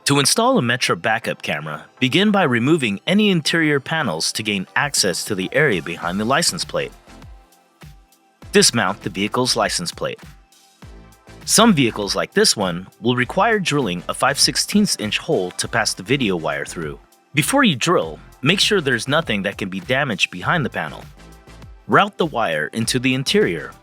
To install a Metra backup camera, begin by removing any interior panels to gain access to the area behind the license plate. Dismount the vehicle's license plate. Some vehicles like this one will require drilling a 5/16" hole to pass the video wire through. Before you drill, make sure there's nothing that can be damaged behind the panel. Route the wire into the interior.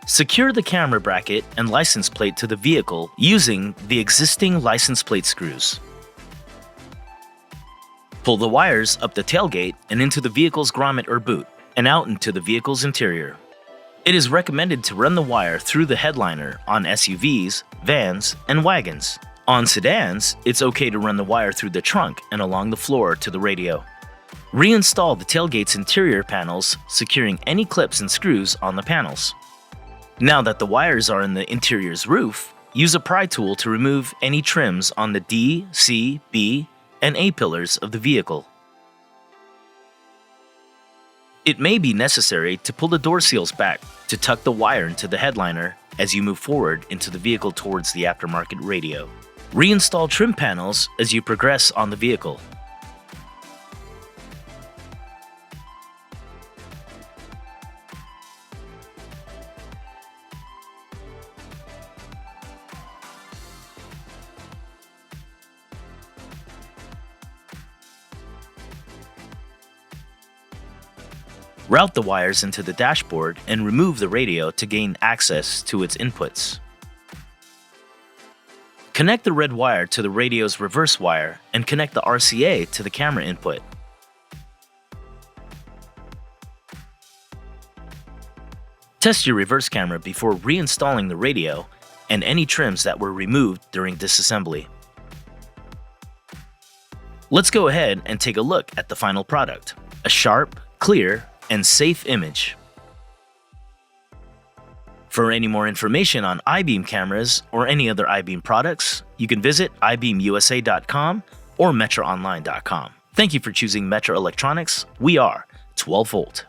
Secure the camera bracket and license plate to the vehicle using the existing license plate screws. Pull the wires up the tailgate and into the vehicle's grommet or boot, and out into the vehicle's interior. It is recommended to run the wire through the headliner on SUVs, vans, and wagons. On sedans, it's okay to run the wire through the trunk and along the floor to the radio. Reinstall the tailgate's interior panels, securing any clips and screws on the panels. Now that the wires are in the interior's roof, use a pry tool to remove any trims on the D, C, B, and A pillars of the vehicle. It may be necessary to pull the door seals back to tuck the wire into the headliner as you move forward into the vehicle towards the aftermarket radio. Reinstall trim panels as you progress on the vehicle. Route the wires into the dashboard and remove the radio to gain access to its inputs. Connect the red wire to the radio's reverse wire and connect the RCA to the camera input. Test your reverse camera before reinstalling the radio and any trims that were removed during disassembly. Let's go ahead and take a look at the final product, a sharp, clear, and safe image. For any more information on iBEAM cameras or any other iBEAM products, you can visit ibeamusa.com or metraonline.com. Thank you for choosing Metra Electronics. We are 12 volt.